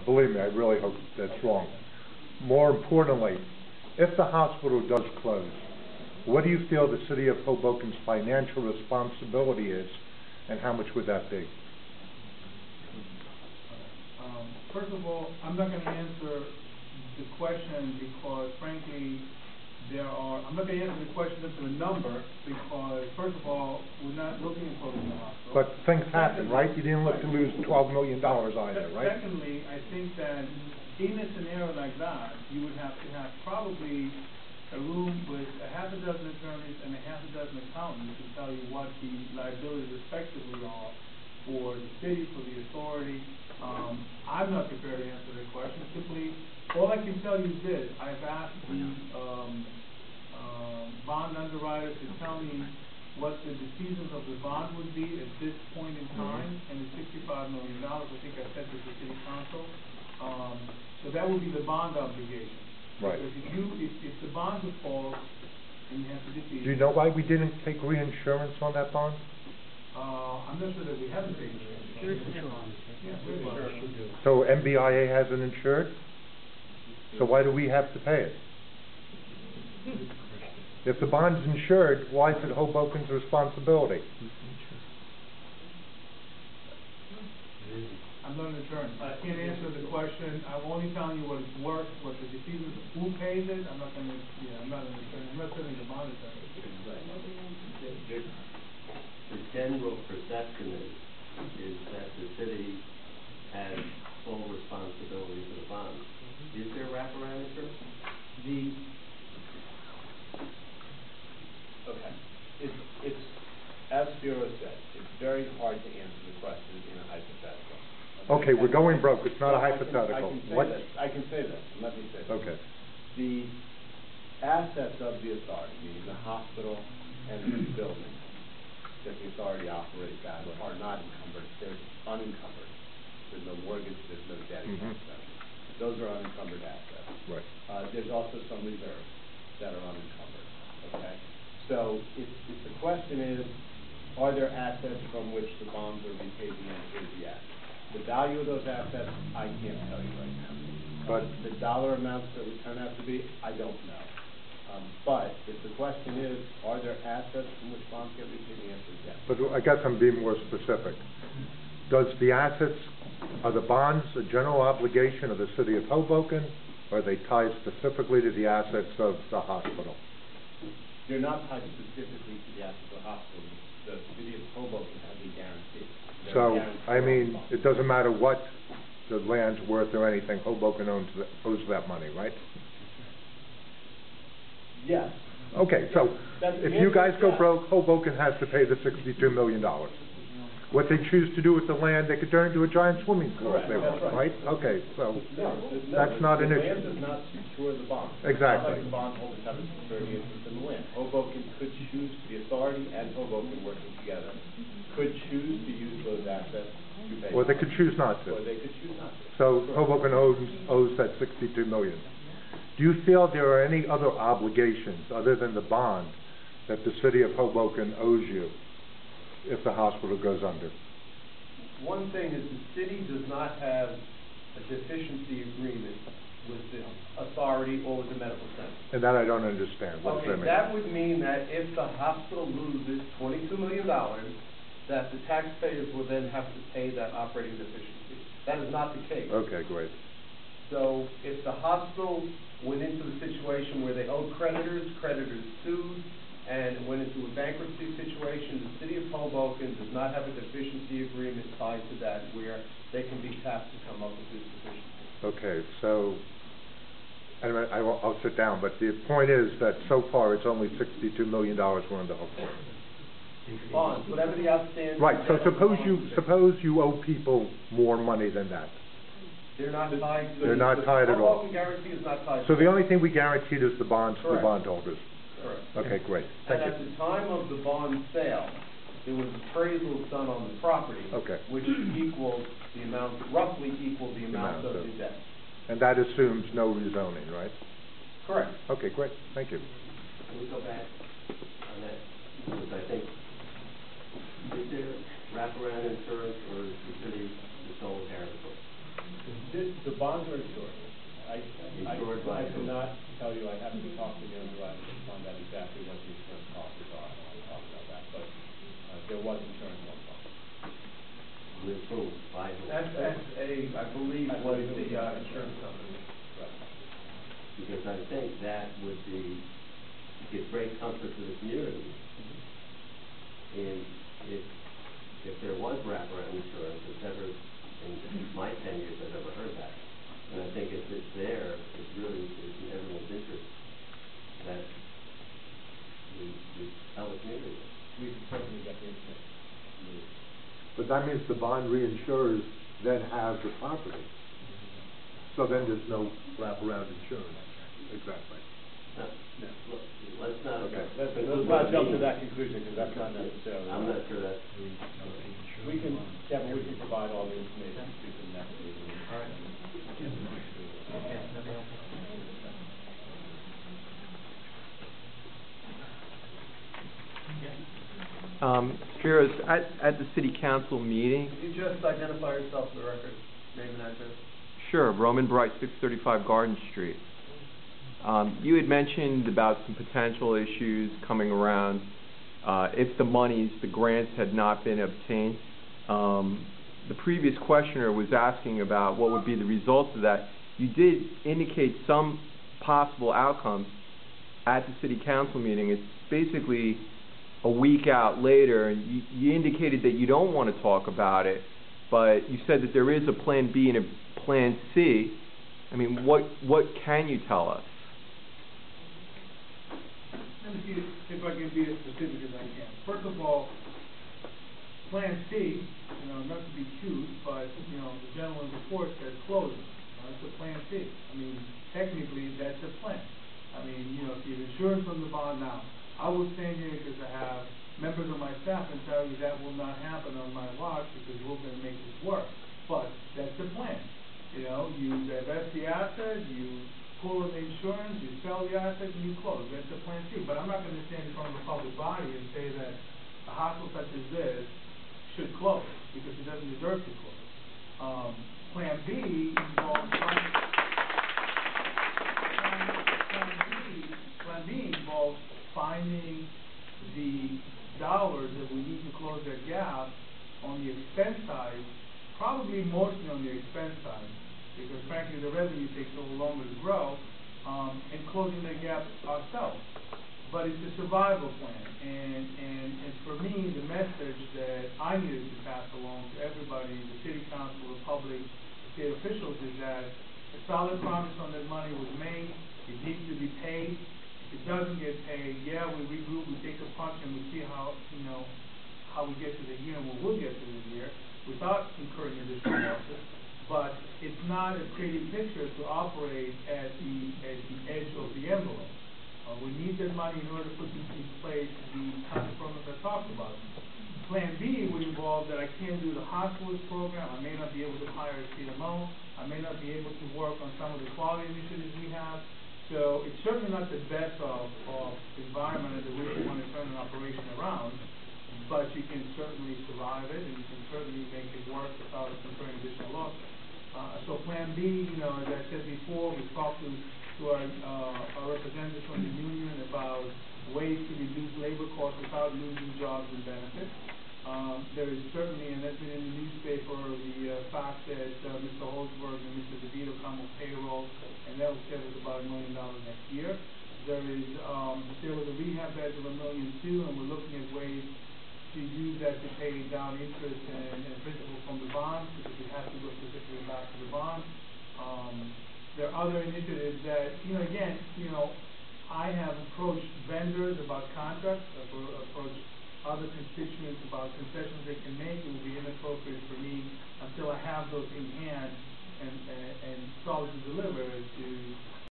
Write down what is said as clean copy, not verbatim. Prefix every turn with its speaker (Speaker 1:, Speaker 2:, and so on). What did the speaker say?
Speaker 1: Believe me, I really hope that's wrong. More importantly, if the hospital does close, what do you feel the city of Hoboken's financial responsibility is, and how much would that be?
Speaker 2: First of all, I'm not going to answer the question because, frankly, I'm not going to answer the question up to the number because, first of all, we're not looking at closing the hospital.
Speaker 1: But things happen, right? You didn't look to lose $12 million either, right?
Speaker 2: Secondly, I think that in a scenario like that, you would have to have probably a room with a half a dozen attorneys and a half a dozen accountants to tell you what the liabilities respectively are for the city, for the authority. I'm not prepared to answer that question. Simply, all I can tell you is this. I've asked the bond underwriter to tell me what the defeasance of the bond would be at this point in time, and it's $65 million. I think I said to the city council. So that would be the bond obligation.
Speaker 1: Right.
Speaker 2: Because if the bond defaults and you have to defease.
Speaker 1: Do you know why we didn't take reinsurance on that bond?
Speaker 2: I'm not sure that we haven't taken reinsurance.
Speaker 1: So MBIA hasn't insured? So why do we have to pay it? If the bond's insured, why is it Hoboken's responsibility?
Speaker 2: I'm not an attorney. I can't answer the question. I'm only telling you what it's worth, what the defeasance, who pays it. I'm not going to, I'm not an attorney. I'm not certainly the bond attorney.
Speaker 3: The general perception is that the city has full responsibility for the bond. Is there wraparound insurance?
Speaker 4: Okay. It's as Spiro said, it's very hard to answer the question in a hypothetical.
Speaker 1: Okay, we're going broke. It's not a hypothetical.
Speaker 4: I can say this. Let me say this.
Speaker 1: Okay.
Speaker 4: The assets of the authority, meaning the hospital and the building that the authority operates out of, are not encumbered. They're unencumbered. There's no mortgage. There's no debt against them. Those are unencumbered assets.
Speaker 1: Right.
Speaker 4: There's also some reserves that are unencumbered. Okay. So if the question is, are there assets from which the bonds are repaid? The answer is yes. The value of those assets, I can't tell you right now. But the dollar amounts that would turn out to be, I don't know. But if the question is, are there assets from which bonds get repaid? The answer is yes.
Speaker 1: But I guess I'm being more specific. Are the bonds a general obligation of the city of Hoboken, or are they tied specifically to the assets of the hospital?
Speaker 4: They're not tied specifically to the assets of the hospital. The city of Hoboken has a guarantee.
Speaker 1: So, I mean, it doesn't matter what the land's worth or anything, Hoboken owes that money, right?
Speaker 4: Yes.
Speaker 1: Okay, so if you guys go broke, Hoboken has to pay the $62 million. What they choose to do with the land, they could turn into a giant swimming pool if they want, right? Okay, so that's not an issue.
Speaker 4: The land does not secure the bond.
Speaker 1: Exactly.
Speaker 4: It's not like the bondholders have a security interest in the land. Hoboken could choose, the authority and Hoboken working together, could choose to use those assets to pay.
Speaker 1: Or they could choose not to.
Speaker 4: Or they could choose not to.
Speaker 1: So Hoboken owes that $62 million. Do you feel there are any other obligations other than the bond that the city of Hoboken owes you if the hospital goes under?
Speaker 4: One thing is the city does not have a deficiency agreement with the authority or with the medical center.
Speaker 1: And that I don't understand. What does that mean?
Speaker 4: That would mean that if the hospital loses $22 million, that the taxpayers will then have to pay that operating deficiency. That is not the case.
Speaker 1: Okay, great.
Speaker 4: So if the hospital went into a situation where they owed creditors sued, and went into a bankruptcy situation, the city of Hoboken does not have a deficiency agreement tied to that where they can be tapped to come up with this deficiency.
Speaker 1: Okay, so I'll sit down, but the point is that so far it's only $62 million we're on the hook for.
Speaker 4: Bonds, whatever the outstanding.
Speaker 1: Right, so suppose you owe people more money than that.
Speaker 4: They're not tied to.
Speaker 1: They're not tied at all.
Speaker 4: Hoboken guarantee is not tied.
Speaker 1: So the only thing we guaranteed is the bonds to the bondholders.
Speaker 4: Correct.
Speaker 1: Okay, great. Thank you.
Speaker 4: And at the time of the bond sale, there was appraisals done on the property, which equaled the amount, roughly equaled the amount of the debt.
Speaker 1: And that assumes no rezoning, right?
Speaker 4: Correct.
Speaker 1: Okay, great. Thank you.
Speaker 3: Can we go back on that? Because I think, is there wraparound insurance, or is the city the sole guarantor?
Speaker 4: The bonds are insured.
Speaker 3: Insured by
Speaker 4: I
Speaker 3: who?
Speaker 4: cannot tell you, I have to talk to the underwriter to find out exactly what the insurance policies are, I don't want to talk about that, but there was insurance on the bonds.
Speaker 3: With whom? By whom?
Speaker 5: SSA, I believe,
Speaker 4: I
Speaker 5: was
Speaker 4: believe it
Speaker 5: the
Speaker 4: was
Speaker 5: insurance company.
Speaker 4: Right.
Speaker 3: Because I think that would give great comfort to the community. And if there was wraparound insurance, it's never, in my 10 years, I've never heard that. And I think if it's there, it really is in everyone's interest that we tell the community.
Speaker 4: We can certainly get the information.
Speaker 1: But that means the bond reinsurers then have the property. So then there's no wraparound insurance. Exactly.
Speaker 3: No,
Speaker 4: No.
Speaker 3: look, let's not.
Speaker 1: Okay.
Speaker 4: Let's not jump to that conclusion, because that's not necessarily.
Speaker 3: I'm not sure that's.
Speaker 4: We can, Kevin, we can provide all the information to the next meeting.
Speaker 5: All right.
Speaker 6: Spiros, at the city council meeting,
Speaker 5: Could you just identify yourself for the record, name and address?
Speaker 6: sure, Roman Bright, 635 Garden Street. You had mentioned about some potential issues coming around if the grants had not been obtained. The previous questioner was asking about what would be the results of that. You did indicate some possible outcomes at the city council meeting. It's basically a week out later, and you indicated that you don't want to talk about it, but you said that there is a plan B and a plan C. I mean, what can you tell us?
Speaker 2: Let me see if I can be as specific as I can. First of all, Plan C, not to be cute, but, the gentleman report says closing. That's a Plan C. I mean, technically, that's a plan. I mean, if you have insurance on the bond now, I will stand here because I have members of my staff and tell you that will not happen on my watch because we're going to make this work. But that's the plan. You divest the asset, you pull in the insurance, you sell the asset, and you close. That's the Plan C. But I'm not going to stand in front of a public body and say that a hospital such as this should close because it doesn't deserve to close. Plan B involves finding the dollars that we need to close that gap on the expense side, probably mostly on the expense side, because frankly the revenue takes a little longer to grow, and closing the gap ourselves. But it's a survival plan, and for me, the message that I needed to pass along to everybody, the city council, the public, the state officials, is that a solid promise on that money was made. It needs to be paid. If it doesn't get paid, we regroup, we take a punch, and we see how we get to the year, and we will get to the year without incurring additional losses. But it's not a pretty picture to operate at the edge of the envelope. We need that money in order to put in place the kind of programs I talked about. Plan B would involve that I can't do the hospitalist program. I may not be able to hire a CMO. I may not be able to work on some of the quality initiatives we have. So it's certainly not the best of environment under which you want to turn an operation around, but you can certainly survive it, and you can certainly make it work without incurring additional losses. So Plan B, as I said before, we talked to our representatives from the union about ways to reduce labor costs without losing jobs and benefits. There is certainly, and that's been in the newspaper, the fact that Mr. Holzberg and Mr. DeVito come with payroll, and that will save us about $1 million next year. There is the sale of the rehab beds of $1.2 million, and we're looking at ways to use that to pay down interest and principal from the bonds, because it has to go specifically back to the bonds. There are other initiatives that, again, I have approached vendors about contracts, I've approached other constituents about concessions they can make. It would be inappropriate for me until I have those in hand and solid to deliver to